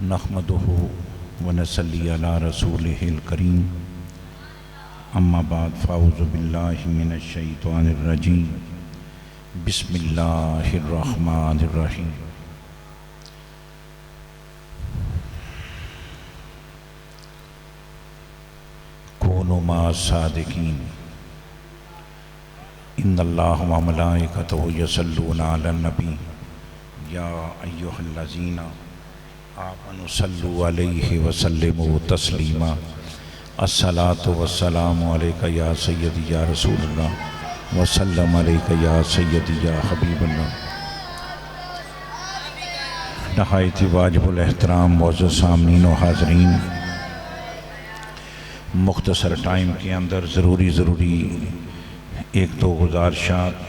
نحمدہ ونصلی علی رسولہ الکریم اما بعد فاعوذ باللہ من الشیطان الرجیم بسم اللہ الرحمن الرحیم کونوا مع الصادقین ان اللہ و ملائکتہ یصلون علی النبی یا ایہا الذین آمنوا صلوا علیہ وسلموا تسلیما الصلاۃ والسلام علیک یا سیدی یا رسول اللہ وسلم علیک یا سیدی یا حبیب اللہ۔ نہایت واجب الاحترام معزز سامعین و حاضرین، مختصر ٹائم کے اندر ضروری ایک دو گزارشات۔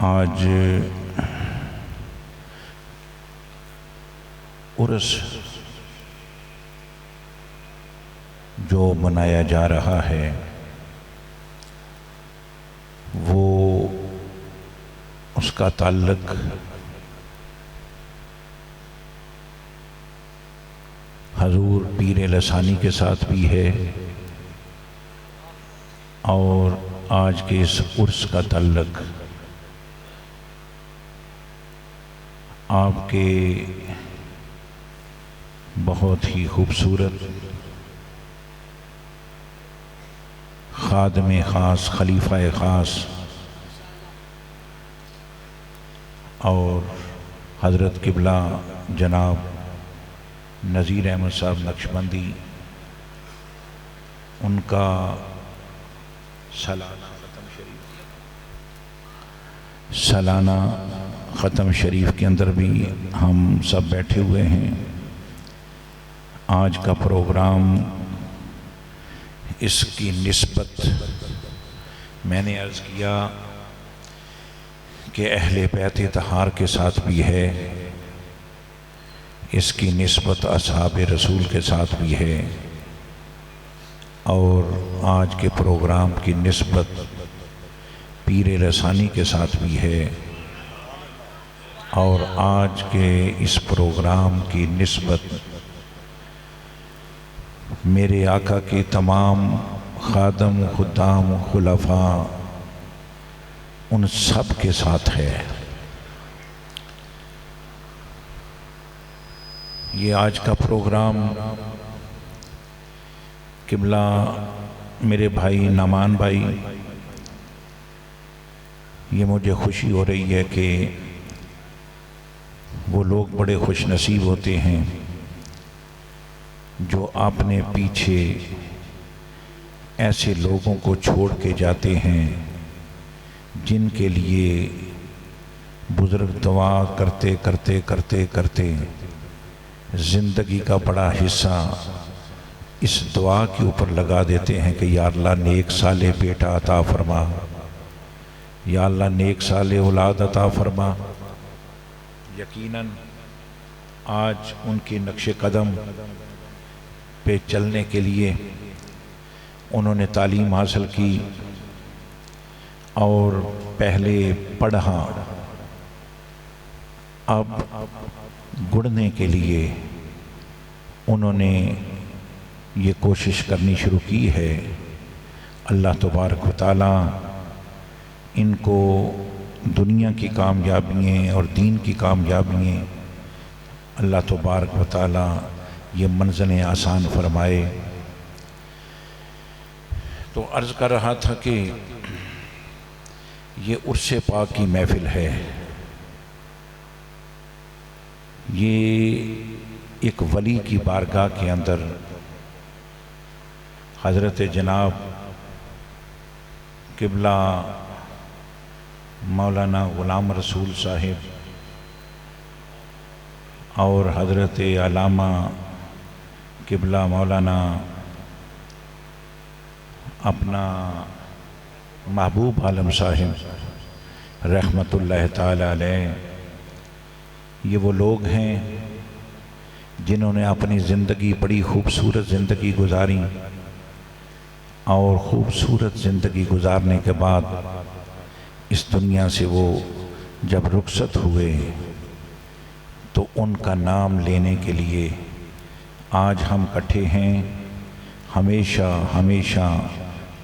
آج عرس جو منایا جا رہا ہے وہ اس کا تعلق حضور پیر لسانی کے ساتھ بھی ہے، اور آج کے اس عرس کا تعلق آپ کے بہت ہی خوبصورت خادم خاص، خلیفہ خاص اور حضرت قبلہ جناب نذیر احمد صاحب نقشبندی، ان کا سالانہ ختم شریف کے اندر بھی ہم سب بیٹھے ہوئے ہیں۔ آج کا پروگرام اس کی نسبت میں نے عرض کیا کہ اہل بیت طہار کے ساتھ بھی ہے، اس کی نسبت اصحاب رسول کے ساتھ بھی ہے، اور آج کے پروگرام کی نسبت پیر لسانی کے ساتھ بھی ہے، اور آج کے اس پروگرام کی نسبت میرے آقا کے تمام خادم، خدام، خلفاء ان سب کے ساتھ ہے۔ یہ آج کا پروگرام قبلہ میرے بھائی نعمان بھائی، یہ مجھے خوشی ہو رہی ہے کہ وہ لوگ بڑے خوش نصیب ہوتے ہیں جو اپنے پیچھے ایسے لوگوں کو چھوڑ کے جاتے ہیں جن کے لیے بزرگ دعا کرتے کرتے کرتے کرتے زندگی کا بڑا حصہ اس دعا کے اوپر لگا دیتے ہیں کہ یا اللہ نیک صالح بیٹا عطا فرما، یا اللہ نیک صالح اولاد عطا فرما۔ یقیناً آج ان کے نقش قدم پہ چلنے کے لیے انہوں نے تعلیم حاصل کی اور پہلے پڑھا، اب گڑھنے کے لیے انہوں نے یہ کوشش کرنی شروع کی ہے۔ اللہ تبارک و تعالیٰ ان کو دنیا کی کامیابیاں اور دین کی کامیابیاں اللہ تبارک و تعالیٰ یہ منزلیں آسان فرمائے۔ تو عرض کر رہا تھا کہ یہ عرس پاک کی محفل ہے، یہ ایک ولی کی بارگاہ کے اندر حضرت جناب قبلہ مولانا غلام رسول صاحب اور حضرت علامہ قبلہ مولانا اپنا محبوب عالم صاحب رحمت اللہ تعالی علیہ، یہ وہ لوگ ہیں جنہوں نے اپنی زندگی بڑی خوبصورت زندگی گزاری، اور خوبصورت زندگی گزارنے کے بعد اس دنیا سے وہ جب رخصت ہوئے تو ان کا نام لینے کے لیے آج ہم اکٹھے ہیں، ہمیشہ ہمیشہ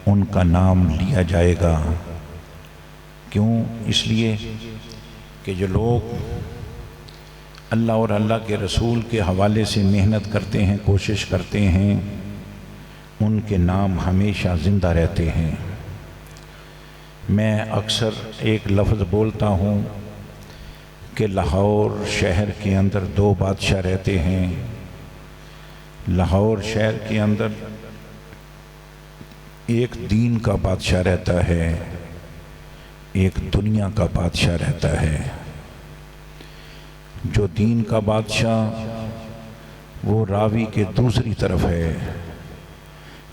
ان کا نام لیا جائے گا۔ کیوں؟ اس لیے کہ جو لوگ اللہ اور اللہ کے رسول کے حوالے سے محنت کرتے ہیں، کوشش کرتے ہیں، ان کے نام ہمیشہ زندہ رہتے ہیں۔ میں اکثر ایک لفظ بولتا ہوں کہ لاہور شہر کے اندر دو بادشاہ رہتے ہیں۔ لاہور شہر کے اندر ایک دین کا بادشاہ رہتا ہے، ایک دنیا کا بادشاہ رہتا ہے۔ جو دین کا بادشاہ وہ راوی کے دوسری طرف ہے،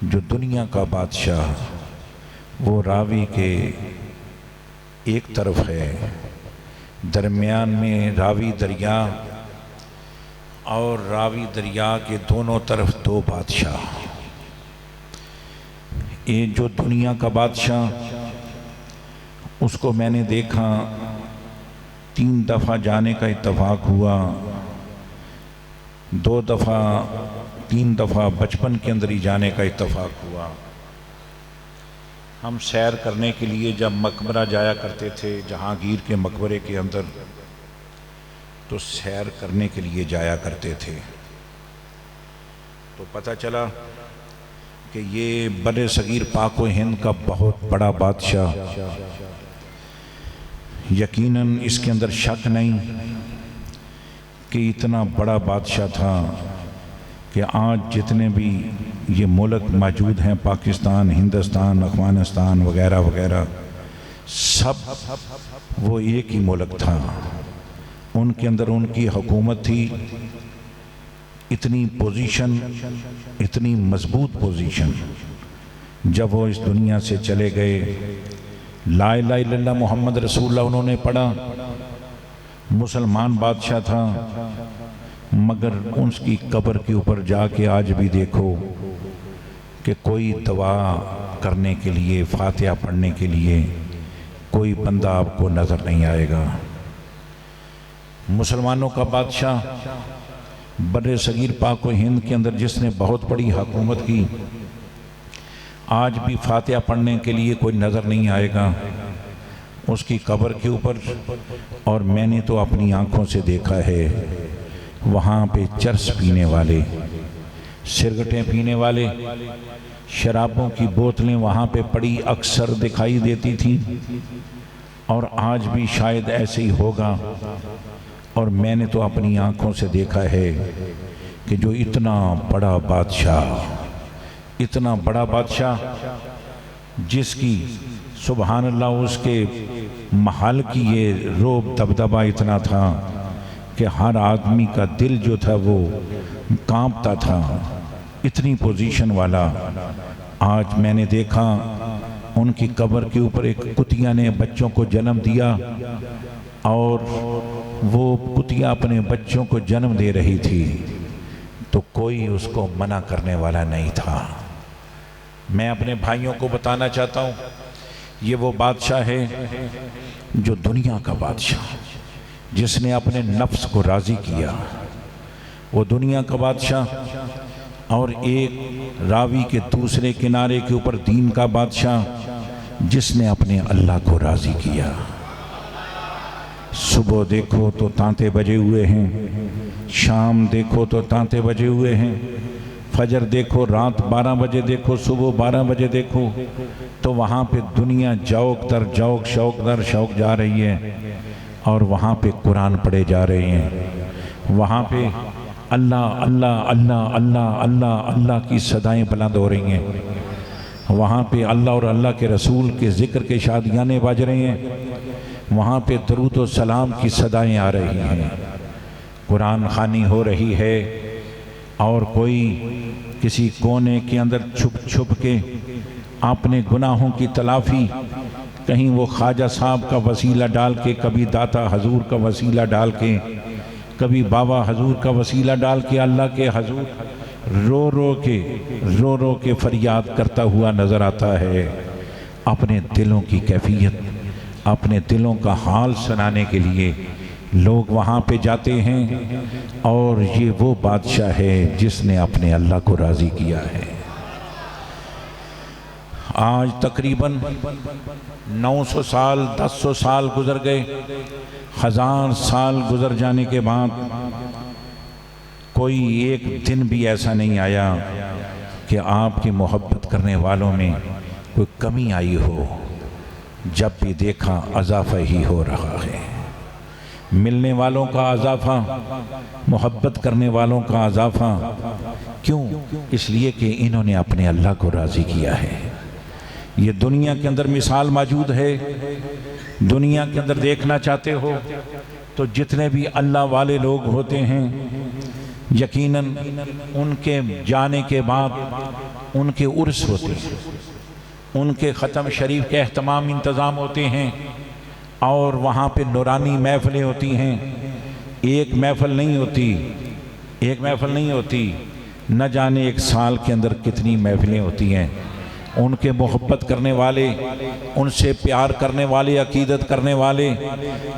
جو دنیا کا بادشاہ وہ راوی کے ایک طرف ہے۔ درمیان میں راوی دریا اور راوی دریا کے دونوں طرف دو بادشاہ۔ یہ جو دنیا کا بادشاہ، اس کو میں نے دیکھا 3 دفعہ جانے کا اتفاق ہوا، 2 دفعہ 3 دفعہ بچپن کے اندر ہی جانے کا اتفاق ہوا۔ ہم سیر کرنے کے لیے جب مقبرہ جایا کرتے تھے، جہانگیر کے مقبرے کے اندر، تو سیر کرنے کے لیے جایا کرتے تھے، تو پتہ چلا کہ یہ بر صغیر پاک و ہند کا بہت بڑا بادشاہ، یقیناً اس کے اندر شک نہیں کہ اتنا بڑا بادشاہ تھا کہ آج جتنے بھی یہ ملک موجود ہیں، پاکستان، ہندوستان، افغانستان وغیرہ وغیرہ، سب وہ ایک ہی ملک تھا۔ ان کے اندر ان کی حکومت تھی، اتنی پوزیشن، اتنی مضبوط پوزیشن۔ جب وہ اس دنیا سے چلے گئے، لا الہ الا اللہ محمد رسول اللہ انہوں نے پڑھا، مسلمان بادشاہ تھا، مگر اس کی قبر کے اوپر جا کے آج بھی دیکھو کہ کوئی دعا کرنے کے لیے، فاتحہ پڑھنے کے لیے کوئی بندہ آپ کو نظر نہیں آئے گا۔ مسلمانوں کا بادشاہ بر صغیر پاک و ہند کے اندر جس نے بہت بڑی حکومت کی، آج بھی فاتحہ پڑھنے کے لیے کوئی نظر نہیں آئے گا اس کی قبر کے اوپر۔ اور میں نے تو اپنی آنکھوں سے دیکھا ہے، وہاں پہ چرس پینے والے، سگریٹیں پینے والے، شرابوں کی بوتلیں وہاں پہ پڑی اکثر دکھائی دیتی تھی، اور آج بھی شاید ایسے ہی ہوگا۔ اور میں نے تو اپنی آنکھوں سے دیکھا ہے کہ جو اتنا بڑا بادشاہ، اتنا بڑا بادشاہ جس کی سبحان اللہ اس کے محل کی یہ روب دبدبہ اتنا تھا کہ ہر آدمی کا دل جو تھا وہ کانپتا تھا، اتنی پوزیشن والا۔ آج میں نے دیکھا ان کی قبر کے اوپر ایک کتیا نے بچوں کو جنم دیا، اور وہ کتیا اپنے بچوں کو جنم دے رہی تھی تو کوئی اس کو منع کرنے والا نہیں تھا۔ میں اپنے بھائیوں کو بتانا چاہتا ہوں، یہ وہ بادشاہ ہے جو دنیا کا بادشاہ، جس نے اپنے نفس کو راضی کیا، وہ دنیا کا بادشاہ۔ اور ایک راوی کے دوسرے کنارے کے اوپر دین کا بادشاہ، جس نے اپنے اللہ کو راضی کیا۔ صبح دیکھو تو تانتے بجے ہوئے ہیں، شام دیکھو تو تانتے بجے ہوئے ہیں، فجر دیکھو، رات 12 بجے دیکھو، صبح 12 بجے دیکھو، تو وہاں پہ دنیا جوق در جوق، شوق در شوق جا رہی ہے، اور وہاں پہ قرآن پڑھے جا رہے ہیں، وہاں پہ اللہ اللہ اللہ اللہ اللہ اللہ کی صدائیں بلند ہو رہی ہیں، وہاں پہ اللہ اور اللہ کے رسول کے ذکر کے شادیانے بج رہے ہیں، وہاں پہ درود و سلام کی صدائیں آ رہی ہیں، قرآن خوانی ہو رہی ہے، اور کوئی کسی کونے کے اندر چھپ چھپ کے اپنے گناہوں کی تلافی، کہیں وہ خواجہ صاحب کا وسیلہ ڈال کے، کبھی داتا حضور کا وسیلہ ڈال کے، کبھی بابا حضور کا وسیلہ ڈال کے اللہ کے حضور رو رو کے فریاد کرتا ہوا نظر آتا ہے۔ اپنے دلوں کی کیفیت اپنے دلوں کا حال سنانے کے لیے لوگ وہاں پہ جاتے ہیں، اور یہ وہ بادشاہ ہے جس نے اپنے اللہ کو راضی کیا ہے۔ آج تقریباً 900 سال 1000 سال گزر گئے، 1000 سال گزر جانے کے بعد کوئی ایک دن بھی ایسا نہیں آیا کہ آپ کی محبت کرنے والوں میں کوئی کمی آئی ہو۔ جب بھی دیکھا اضافہ ہی ہو رہا ہے، ملنے والوں کا اضافہ، محبت کرنے والوں کا اضافہ۔ کیوں؟ اس لیے کہ انہوں نے اپنے اللہ کو راضی کیا ہے۔ یہ دنیا کے اندر مثال موجود ہے، دنیا کے اندر دیکھنا چاہتے ہو تو جتنے بھی اللہ والے لوگ ہوتے ہیں، یقیناً ان کے جانے کے بعد ان کے عرس ہوتے ہیں، ان کے ختم شریف کے اہتمام انتظام ہوتے ہیں، اور وہاں پہ نورانی محفلیں ہوتی ہیں۔ ایک محفل نہیں ہوتی، نہ جانے ایک سال کے اندر کتنی محفلیں ہوتی ہیں۔ ان کے محبت کرنے والے، ان سے پیار کرنے والے، عقیدت کرنے والے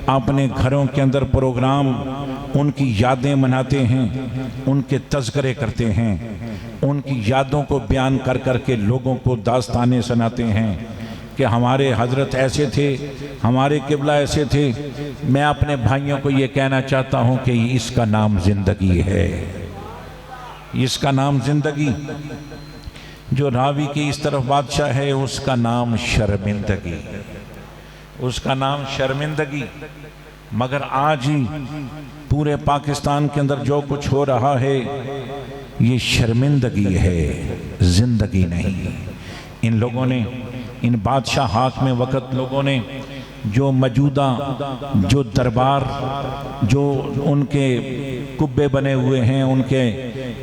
اپنے گھروں کے اندر پروگرام، ان کی یادیں مناتے ہیں، ان کے تذکرے کرتے ہیں، ان کی یادوں کو بیان کر کر کے لوگوں کو داستانیں سناتے ہیں کہ ہمارے حضرت ایسے تھے، ہمارے قبلہ ایسے تھے۔ میں اپنے بھائیوں کو یہ کہنا چاہتا ہوں کہ اس کا نام زندگی ہے، اس کا نام زندگی۔ جو راوی کی اس طرف بادشاہ ہے، اس کا نام شرمندگی، اس کا نام شرمندگی۔ مگر آج ہی پورے پاکستان کے اندر جو کچھ ہو رہا ہے، یہ شرمندگی ہے، زندگی نہیں۔ ان لوگوں نے، ان بادشاہ حاکم وقت لوگوں نے جو موجودہ جو دربار، جو ان کے قبے بنے ہوئے ہیں، ان کے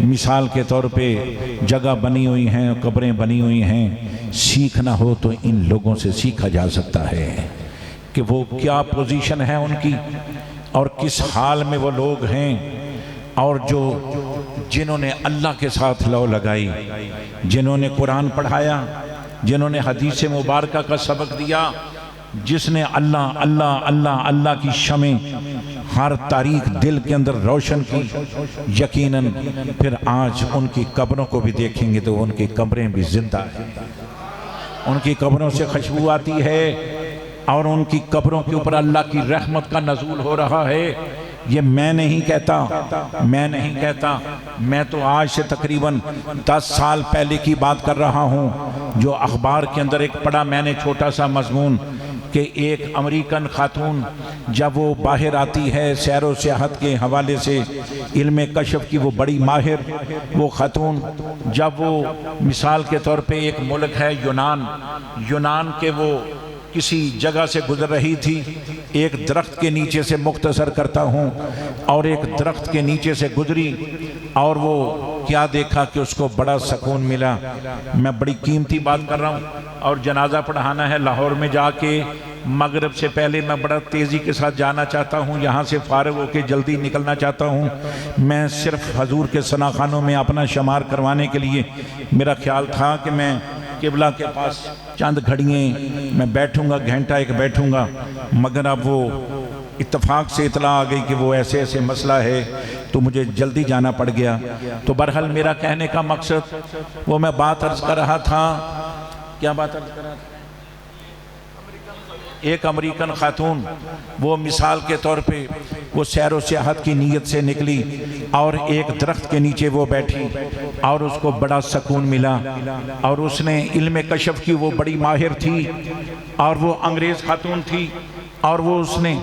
مثال کے طور پہ جگہ بنی ہوئی ہیں، قبریں بنی ہوئی ہیں، سیکھنا ہو تو ان لوگوں سے سیکھا جا سکتا ہے کہ وہ کیا پوزیشن ہے ان کی، اور کس حال میں وہ لوگ ہیں، اور جنہوں نے اللہ کے ساتھ لو لگائی، جنہوں نے قرآن پڑھایا، جنہوں نے حدیث مبارکہ کا سبق دیا، جس نے اللہ اللہ اللہ اللہ کی شمع ہر تاریخ دل کے اندر روشن کی، یقیناً پھر آج ان کی قبروں کو بھی دیکھیں گے تو ان کی قبریں بھی زندہ ہیں، ان کی قبروں سے خوشبو آتی ہے، اور ان کی قبروں کے اوپر اللہ کی رحمت کا نزول ہو رہا ہے۔ یہ میں نہیں کہتا، میں تو آج سے تقریباً 10 سال پہلے کی بات کر رہا ہوں، جو اخبار کے اندر ایک پڑھا میں نے چھوٹا سا مضمون کہ ایک امریکن خاتون جب وہ باہر آتی ہے سیر و سیاحت کے حوالے سے، علم کشف کی وہ بڑی ماہر وہ خاتون، جب وہ مثال کے طور پہ ایک ملک ہے یونان کے وہ کسی جگہ سے گزر رہی تھی، ایک درخت کے نیچے سے مختصر کرتا ہوں، اور ایک درخت کے نیچے سے گزری، اور وہ کیا دیکھا کہ اس کو بڑا سکون ملا۔ میں بڑی قیمتی بات کر رہا ہوں، اور جنازہ پڑھانا ہے لاہور میں جا کے، مغرب سے پہلے میں بڑا تیزی کے ساتھ جانا چاہتا ہوں، یہاں سے فارغ ہو کے جلدی نکلنا چاہتا ہوں۔ میں صرف حضور کے ثناخانوں میں اپنا شمار کروانے کے لیے میرا خیال تھا کہ میں قبلہ کے پاس چند گھڑییں میں بیٹھوں گا، گھنٹہ ایک بیٹھوں گا، مگر اب وہ اتفاق سے اطلاع آ گئی کہ وہ ایسے مسئلہ ہے، تو مجھے جلدی جانا پڑ گیا۔ تو بہرحال میرا کہنے کا مقصد وہ میں بات عرض کر رہا تھا، کیا بات عرض کر رہا تھا؟ ایک امریکن خاتون وہ مثال کے طور پہ وہ سیر و سیاحت کی نیت سے نکلی، اور ایک درخت کے نیچے وہ بیٹھی، اور اس کو بڑا سکون ملا، اور اس نے علم کشف کی وہ بڑی ماہر تھی، اور وہ انگریز خاتون تھی، اور وہ اس نے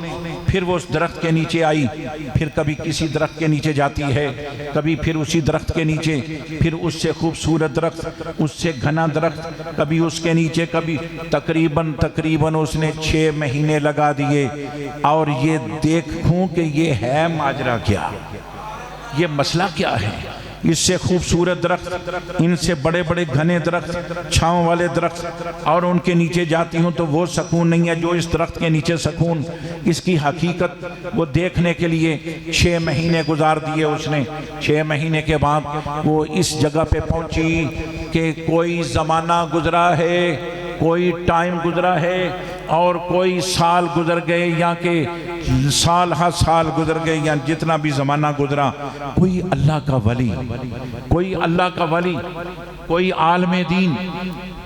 پھر وہ اس درخت کے نیچے آئی، پھر کبھی کسی درخت کے نیچے جاتی ہے، کبھی پھر اسی درخت کے نیچے، پھر اس سے خوبصورت درخت، اس سے گھنا درخت، کبھی اس کے نیچے، کبھی تقریباً اس نے 6 مہینے لگا دیے، اور یہ دیکھوں کہ یہ ہے ماجرا کیا، یہ مسئلہ کیا ہے۔ اس سے خوبصورت درخت، ان سے بڑے بڑے گھنے درخت، چھاؤں والے درخت، اور ان کے نیچے جاتی ہوں تو وہ سکون نہیں ہے جو اس درخت کے نیچے سکون۔ اس کی حقیقت وہ دیکھنے کے لیے 6 مہینے گزار دیے اس نے۔ 6 مہینے کے بعد وہ اس جگہ پہ پہنچی کہ کوئی زمانہ گزرا ہے، کوئی ٹائم گزرا ہے، اور کوئی سال گزر گئے یا کہ سال ہر سال گزر گئے یا جتنا بھی زمانہ گزرا، کوئی اللہ کا ولی، کوئی اللہ کا ولی، کوئی عالم دین،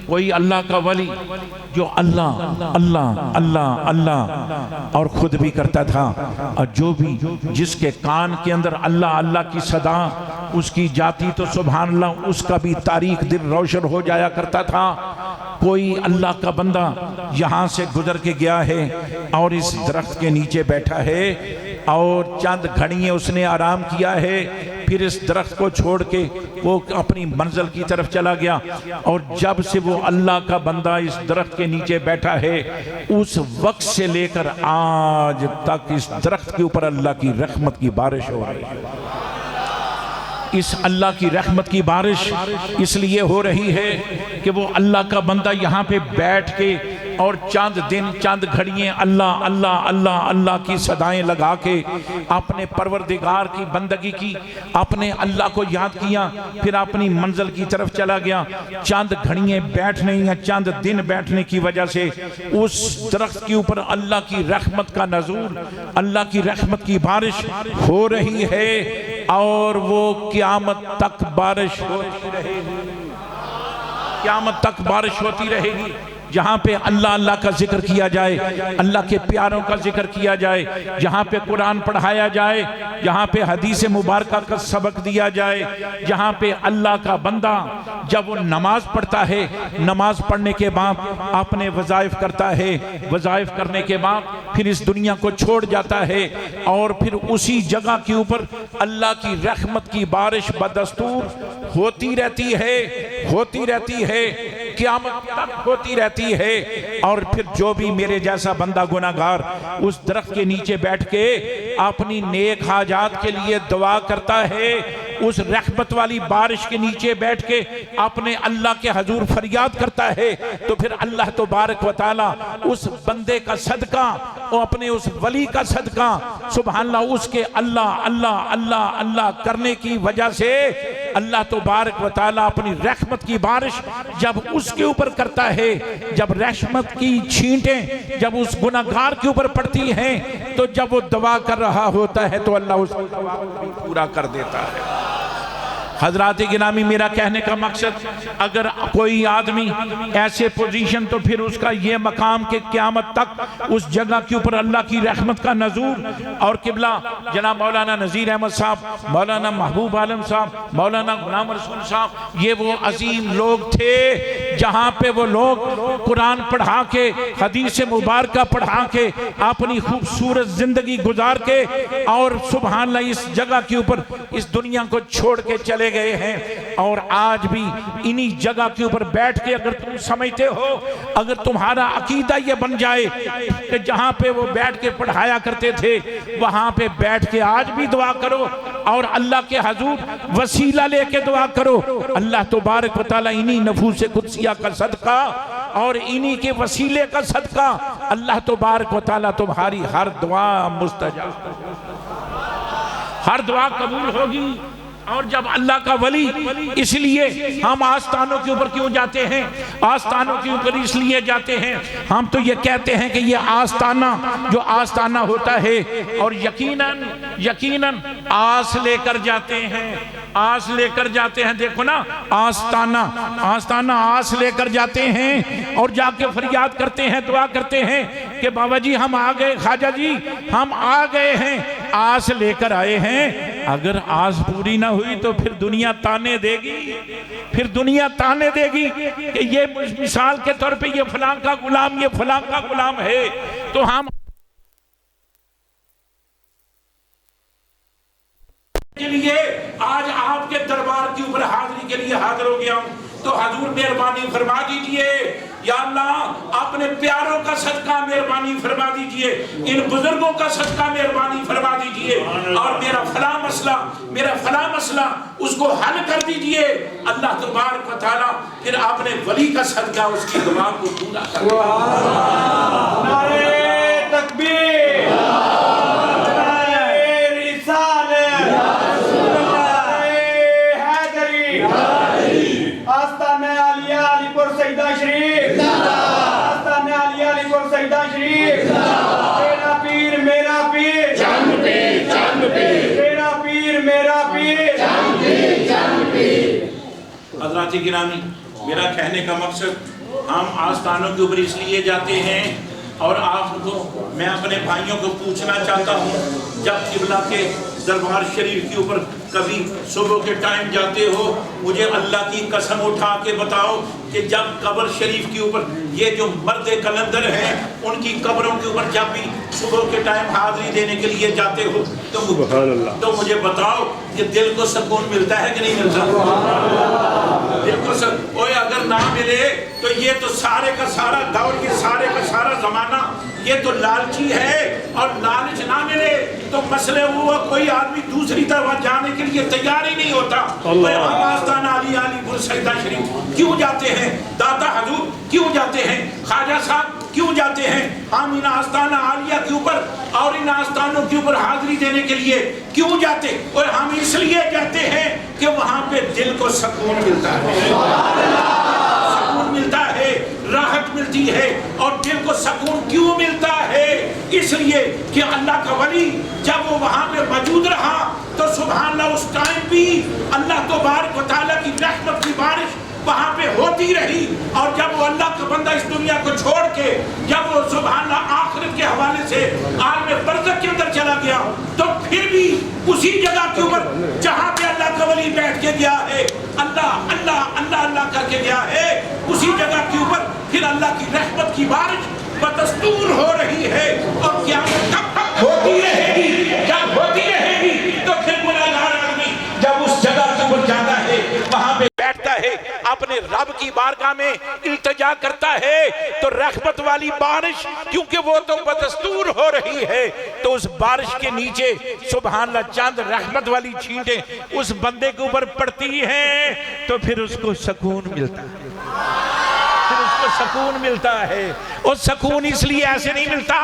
کوئی اللہ کا ولی جو اللہ اللہ اللہ اللہ اور خود بھی کرتا تھا، اور جو بھی جس کے کان کے اندر اللہ اللہ کی صدا اس کی جاتی تو سبحان اللہ اس کا بھی تاریخ دل روشن ہو جایا کرتا تھا۔ کوئی اللہ کا بندہ یہاں سے گزر کے گیا ہے اور اس درخت کے نیچے بیٹھا ہے اور چند گھڑیاں اس نے آرام کیا ہے، پھر اس درخت کو چھوڑ کے وہ اپنی منزل کی طرف چلا گیا، اور جب سے وہ اللہ کا بندہ اس درخت کے نیچے بیٹھا ہے اس وقت سے لے کر آج تک اس درخت کے اوپر اللہ کی رحمت کی بارش ہو رہی ہے۔ اس اللہ کی رحمت کی بارش اس لیے ہو رہی ہے کہ وہ اللہ کا بندہ یہاں پہ بیٹھ کے اور چند دن چند گھڑیاں اللہ اللہ اللہ اللہ کی صدائیں لگا کے اپنے پروردگار کی بندگی کی، اپنے اللہ کو یاد کیا، پھر اپنی منزل کی طرف چلا گیا۔ چند گھڑیاں بیٹھنے یا چند دن بیٹھنے کی وجہ سے اس درخت کے اوپر اللہ کی رحمت کا نزول، اللہ کی رحمت کی بارش ہو رہی ہے، اور وہ قیامت تک بارش ہوتی رہے گی، قیامت تک بارش ہوتی رہے گی۔ جہاں پہ اللہ اللہ کا ذکر کیا جائے، اللہ کے پیاروں کا ذکر کیا جائے، جہاں پہ قرآن پڑھایا جائے، جہاں پہ حدیث مبارکہ کا سبق دیا جائے، جہاں پہ اللہ کا بندہ جب وہ نماز پڑھتا ہے، نماز پڑھنے کے بعد اپنے وظائف کرتا ہے، وظائف کرنے کے بعد پھر اس دنیا کو چھوڑ جاتا ہے، اور پھر اسی جگہ کے اوپر اللہ کی رحمت کی بارش بدستور ہوتی رہتی ہے، ہوتی رہتی ہے، قیامت تک ہوتی رہتی ہے۔ اور پھر جو بھی میرے جیسا بندہ گناہگار اس درخت کے نیچے بیٹھ کے اپنی نیک حاجات کے لیے دعا کرتا ہے، اس رحمت والی بارش کے نیچے بیٹھ کے اپنے اللہ کے حضور فریاد کرتا ہے، تو پھر اللہ تبارک و تعالی اس بندے کا صدقہ اور اپنے اس ولی کا صدقہ سبحان اللہ اس کے اللہ اللہ اللہ اللہ کرنے کی وجہ سے اللہ تبارک و تعالی اپنی رحمت کی بارش جب اس کے اوپر کرتا ہے، جب رحمت کی چھینٹیں جب اس گناہگار کے اوپر پڑتی ہیں، تو جب وہ دعا کر رہا ہوتا ہے تو اللہ اس کی دعا کو بھی پورا کر دیتا ہے۔ حضرات گرامی، میرا کہنے کا مقصد اگر کوئی آدمی ایسے پوزیشن تو پھر اس کا یہ مقام کہ قیامت تک اس جگہ کے اوپر اللہ کی رحمت کا نزول، اور قبلہ جناب مولانا نذیر احمد صاحب، مولانا محبوب عالم صاحب، مولانا غلام رسول صاحب، یہ وہ عظیم لوگ تھے جہاں پہ وہ لوگ قرآن پڑھا کے حدیث مبارکہ پڑھا کے اپنی خوبصورت زندگی گزار کے اور سبحان اللہ اس جگہ کے اوپر اس دنیا کو چھوڑ کے چلے گئے ہیں، اور آج بھی انہی جگہ کے اوپر بیٹھ کے اگر تم سمجھتے ہو، اگر تمہارا عقیدہ یہ بن جائے کہ جہاں پہ وہ بیٹھ کے پڑھایا کرتے تھے وہاں پہ بیٹھ کے آج بھی دعا کرو اور اللہ کے حضور وسیلہ لے کے دعا کرو، اللہ تبارک و تعالی انہی نفوس قدسیہ کا صدقہ اور انہی کے وسیلے کا صدقہ اللہ تبارک و تعالی تمہاری ہر دعا مستجاب، ہر دعا قبول ہوگی۔ اور جب اللہ کا ولی، اس لیے ہم آستانوں کے اوپر کیوں جاتے ہیں؟ آستانوں کے اوپر اس لیے جاتے ہیں، ہم تو یہ کہتے ہیں کہ یہ آستانہ جو آستانہ ہوتا ہے، اور یقیناً آس لے کر جاتے ہیں، آس لے کر جاتے ہیں، دیکھو نا آستانہ آس لے کر جاتے ہیں اور جا کے فریاد کرتے ہیں، دعا کرتے ہیں کہ بابا جی ہم آ گئے، خواجہ جی ہم آ گئے ہیں، آس لے کر آئے ہیں۔ اگر آس پوری نہ ہوئی تو پھر دنیا تانے دے گی، پھر دنیا تانے دے گی کہ یہ مثال کے طور پہ یہ فلاں کا غلام، یہ فلاں کا غلام ہے، تو ہم کے لیے آج آپ کے دربار کے اوپر حاضری کے لیے حاضر ہو گیا ہوں، تو حضور مہربانی فرما دیجئے، یا اللہ اپنے پیاروں کا صدقہ مہربانی فرما دیجئے، ان بزرگوں کا صدقہ مہربانی فرما دیجئے، اور میرا فلاں مسئلہ اس کو حل کر دیجئے، اللہ تبارک و تعالی پھر اپنے ولی کا صدقہ اس کی دعا کو پورا کر دیجئے۔ نعرہ تکبیر، نعرہ رسالت، نعرہ حیدری، آستانہ عالیہ علی پور سیدہ شریف، آستانہ عالیہ علی پور سیدہ پیر تیرا پیر میرا پیر چند پیر تیرا پیر میرا پیر چند پیر۔ حضرات گرامی، میرا کہنے کا مقصد ہم آستانوں کے اوپر اس لیے جاتے ہیں، اور آپ کو میں اپنے بھائیوں کو پوچھنا چاہتا ہوں، جب قبلہ کے دربار شریف کے اوپر کبھی صبح کے ٹائم جاتے ہو، مجھے اللہ کی قسم اٹھا کے بتاؤ کہ جب قبر شریف کے اوپر یہ جو مرد کلندر ہیں ان کی قبروں کے اوپر جب بھی صبح کے ٹائم حاضری دینے کے لیے جاتے ہو تو مجھے بتاؤ کہ دل کو سکون ملتا ہے کہ نہیں ملتا؟ دل کو سکون، اوے اگر نہ ملے تو یہ تو سارے کا سارا دور، یہ سارے کا سارا زمانہ یہ تو لالچی ہے، اور لالچ نہ ملے تو مسئلے ہوا کوئی آدمی دوسری طرف جانے کے لیے تیار ہی نہیں ہوتا۔ ہم آستانہ علی پور سیدہ شریف کیوں جاتے ہیں؟ داتا حضور کیوں جاتے ہیں؟ خواجہ صاحب کیوں جاتے ہیں؟ ہم ان آستانہ عالیہ کے اوپر اور ان آستانوں کے اوپر حاضری دینے کے لیے کیوں جاتے؟ اور ہم اس لیے جاتے ہیں کہ وہاں پہ دل کو سکون ملتا ہے، سکون ملتا ہے، راحت ملتی ہے۔ اور دل کو سکون کیوں ملتا ہے؟ اس لیے کہ اللہ کا ولی جب وہ وہاں پہ موجود رہا تو سبحان اللہ اس ٹائم بھی اللہ تبارک و تعالیٰ کی رحمت کی بارش وہاں پہ ہوتی رہی، اور جب وہ اللہ کا بندہ اس دنیا کو چھوڑ کے جب وہ سبحان اللہ آخرت کے حوالے سے عالم برزخ کے اندر چلا گیا تو پھر بھی اسی جگہ کے اوپر جہاں پہ اللہ کا ولی بیٹھ کے گیا ہے، اللہ اللہ اللہ اللہ کر کے گیا ہے، اسی جگہ کے اوپر پھر اللہ کی رحمت کی بارش بدستور ہو رہی ہے۔ اور قیامت کب تک ہوتی رہے گی؟ جب ہوتی رہے گی تو پھر گناہگار آدمی جب اس جگہ کے اوپر جاتا ہے، وہاں پہ بیٹھتا ہے، اپنے رب کی بارگاہ میں التجا کرتا ہے، تو رحمت والی بارش کیونکہ وہ تو بدستور ہو رہی ہے تو اس بارش کے نیچے سبحان اللہ چند رحمت والی چھینٹیں اس بندے کے اوپر پڑتی ہیں تو پھر اس کو سکون ملتا ہے، پھر اس کو سکون ملتا ہے۔ اور سکون اس لیے ایسے نہیں ملتا،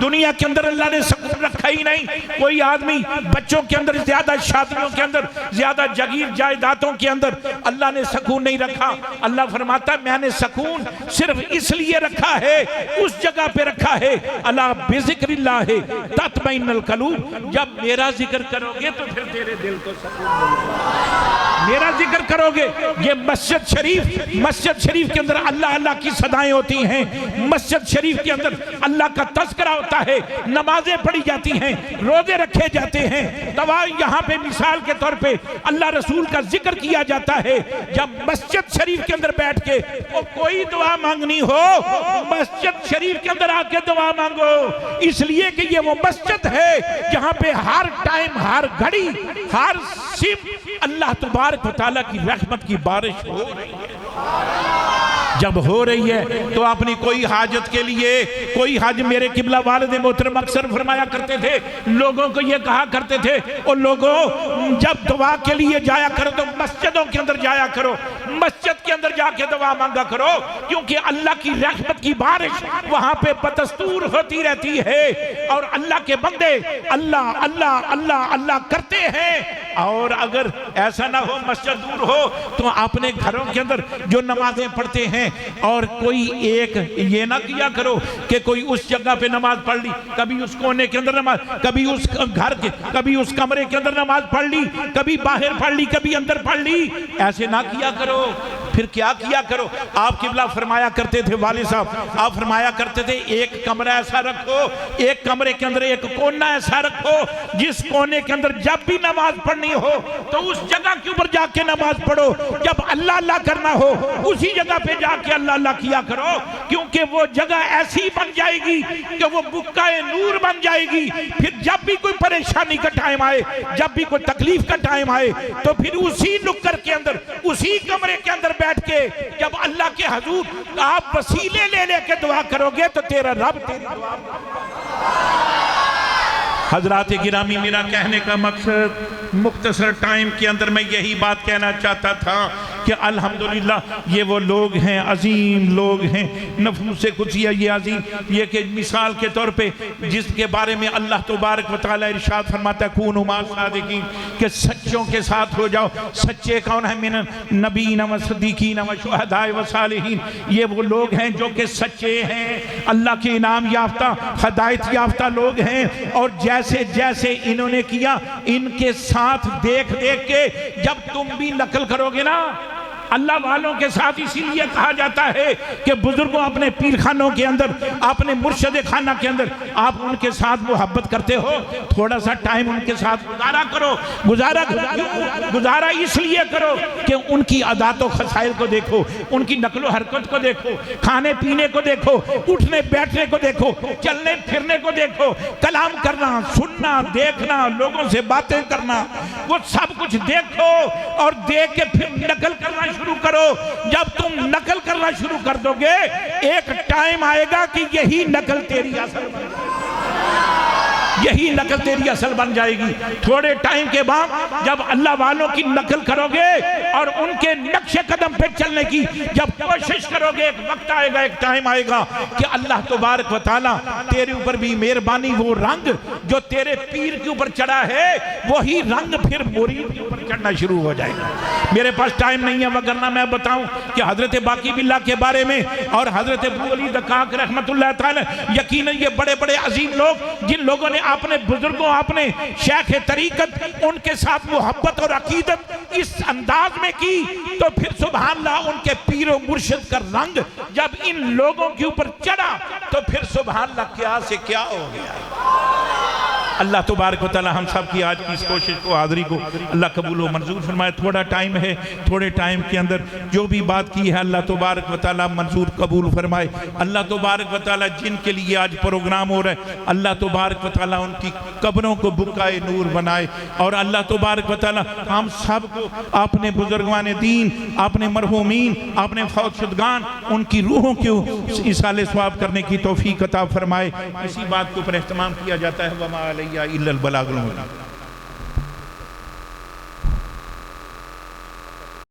دنیا کے اندر اللہ نے سکون رکھا ہی نہیں۔ کوئی آدمی بچوں کے اندر زیادہ، شادیوں کے اندر زیادہ، جگیر جائیدادوں کے اندر اللہ نے سکون نہیں رکھا۔ اللہ فرماتا ہے میں نے سکون صرف اس لیے رکھا ہے، اس جگہ پہ رکھا ہے، اللہ بذکر اللہ تطمئن القلوب، جب میرا ذکر کرو گے تو پھر تیرے دل کو سکون ملے گا۔ میرا ذکر کرو گے، یہ مسجد شریف کے اندر اللہ اللہ کی صدائیں ہوتی ہیں، مسجد شریف کے اندر اللہ کا تذکرہ ہوتا ہے، نمازیں پڑھی جاتی ہیں، روزے رکھے جاتے ہیں، دعا یہاں پہ مثال کے طور پہ اللہ رسول کا ذکر کیا جاتا ہے۔ جب مسجد شریف کے اندر بیٹھ کے کوئی دعا مانگنی ہو، مسجد شریف کے اندر آ کے دعا مانگو، اس لیے کہ یہ وہ مسجد ہے جہاں پہ ہر ٹائم، ہر گھڑی، ہر سم اللہ تبارک و تعالیٰ کی رحمت کی بارش ہو رہی ہے۔ جب ہو رہی ہے تو اپنی کوئی حاجت کے لیے، کوئی حاجت، میرے قبلہ والد محترم اکثر فرمایا کرتے تھے، لوگوں کو یہ کہا کرتے تھے، اور لوگوں جب دعا کے لیے جایا کرو تو مسجدوں کے اندر جایا کرو، مسجد کے اندر جا کے دعا مانگا کرو، کیونکہ اللہ کی رحمت کی بارش وہاں پہ بدستور ہوتی رہتی ہے، اور اللہ کے بندے اللہ اللہ اللہ اللہ کرتے ہیں۔ اور اگر ایسا نہ ہو، مسجد دور ہو، تو اپنے گھروں کے اندر جو نمازیں پڑھتے ہیں، اور کوئی ایک یہ نہ کیا کرو کہ کوئی اس جگہ پہ نماز پڑھ لی، کبھی اس کونے کے اندر نماز، کبھی اس گھر کے، کبھی اس کمرے کے اندر نماز پڑھ لی، کبھی باہر پڑھ لی، کبھی اندر پڑھ لی، ایسے نہ کیا کرو۔ پھر کیا کیا کرو؟ آپ قبلہ فرمایا کرتے تھے، والد صاحب آپ فرمایا کرتے تھے، ایک کمرہ ایسا رکھو، ایک کمرے کے اندر ایک کونا ایسا رکھو جس کونے کے اندر جب بھی نماز پڑھنی ہو تو اس جگہ کے اوپر جا کے نماز پڑھو، جب اللہ اللہ کرنا ہو اسی جگہ پہ جا کے اللہ اللہ کیا کرو، کیونکہ وہ جگہ ایسی بن جائے گی کہ وہ بکائے نور بن جائے گی۔ پھر جب بھی کوئی پریشانی کا ٹائم آئے، جب بھی کوئی تکلیف کا ٹائم آئے، تو پھر اسی نکر کے اندر، اسی کمرے کے اندر بیٹھ کے جب اللہ کے حضور آپ وسیلے لے لے کے دعا کرو گے تو تیرا رب تیری دعا۔ حضرات گرامی، میرا کہنے کا مقصد مختصر ٹائم کے اندر میں یہی بات کہنا چاہتا تھا کہ الحمدللہ یہ وہ لوگ ہیں، عظیم لوگ ہیں، نفوس قدسیہ یہ عظیم، یہ کہ مثال کے طور پہ جس کے بارے میں اللہ تبارک و تعالی ارشاد فرماتا ہے کونوا مع الصادقین، کہ سچوں کے ساتھ ہو جاؤ۔ سچے کون ہیں؟ من النبیین و صدیقین و شہداء و صالحین، یہ وہ لوگ ہیں جو کہ سچے ہیں، اللہ کے انعام یافتہ، ہدایت یافتہ لوگ ہیں، اور جیسے جیسے انہوں نے کیا ان کے ساتھ دیکھ دیکھ کے جب تم بھی نقل کرو گے نا، اللہ والوں کے ساتھ اسی لیے کہا جاتا ہے کہ بزرگوں اپنے پیر خانوں کے اندر، اپنے مرشد خانہ کے اندر آپ ان کے ساتھ محبت کرتے ہو، تھوڑا سا ٹائم ان کے ساتھ گزارا کرو، گزارا اس لیے کرو کہ ان کی عادات و خصائل کو دیکھو، ان کی نقل و حرکت کو دیکھو، کھانے پینے کو دیکھو، اٹھنے بیٹھنے کو دیکھو، چلنے پھرنے کو دیکھو، کلام کرنا، سننا، دیکھنا، لوگوں سے باتیں کرنا، وہ سب کچھ دیکھو اور دیکھ کے پھر نقل کرنا شروع کرو۔ جب تم نقل کرنا شروع کر دو گے ایک ٹائم آئے گا کہ یہی نقل تیری اصل بن جائے گی، یہی نقل تیری اصل بن جائے گی۔ تھوڑے ٹائم کے بعد جب اللہ والوں کی نقل کرو گے اور ان کے نقش قدم پہ چلنے کی جب کوشش کرو گے، ایک وقت آئے گا، ایک ٹائم آئے گا کہ اللہ تبارک و تعالیٰ تیرے اوپر بھی مہربانی، وہ رنگ جو تیرے پیر کے اوپر چڑھا ہے وہی رنگ پھر مرید کے اوپر چڑھنا شروع ہو جائے گا۔ میرے پاس ٹائم نہیں ہے وگرنہ میں بتاؤں کہ حضرت باقی باللہ کے بارے میں اور حضرت ابو علی دقاق رحمت اللہ تعالی، یقیناً یہ بڑے بڑے عظیم لوگ جن لوگوں نے اپنے بزرگوں، اپنے شیخ طریقت، ان کے ساتھ محبت اور عقیدت اس انداز میں کی، تو پھر سبحان اللہ ان کے پیر و مرشد کا رنگ جب ان لوگوں کے اوپر چڑھا تو پھر سبحان اللہ کیا سے کیا ہو گیا۔ اللہ تبارک و تعالی ہم سب کی آج کی اس کوشش کو، حاضری کو اللہ قبول و منظور فرمائے۔ تھوڑا ٹائم ہے، تھوڑے ٹائم کے اندر جو بھی بات کی ہے اللہ تبارک و تعالی منظور قبول فرمائے۔ اللہ تبارک و تعالی جن کے لیے آج پروگرام ہو رہا ہے اللہ تبارک و تعالی ان کی قبروں کو بکائے نور بنائے، اور اللہ تبارک و تعالی ہم سب کو اپنے بزرگان دین، اپنے مرحومین، اپنے فوت شدگان، ان کی روحوں کو ایصال ثواب کرنے کی توفیق عطا فرمائے۔ اسی بات کے اوپر اہتمام کیا جاتا ہے وما علیہ الا البلاغ المبین۔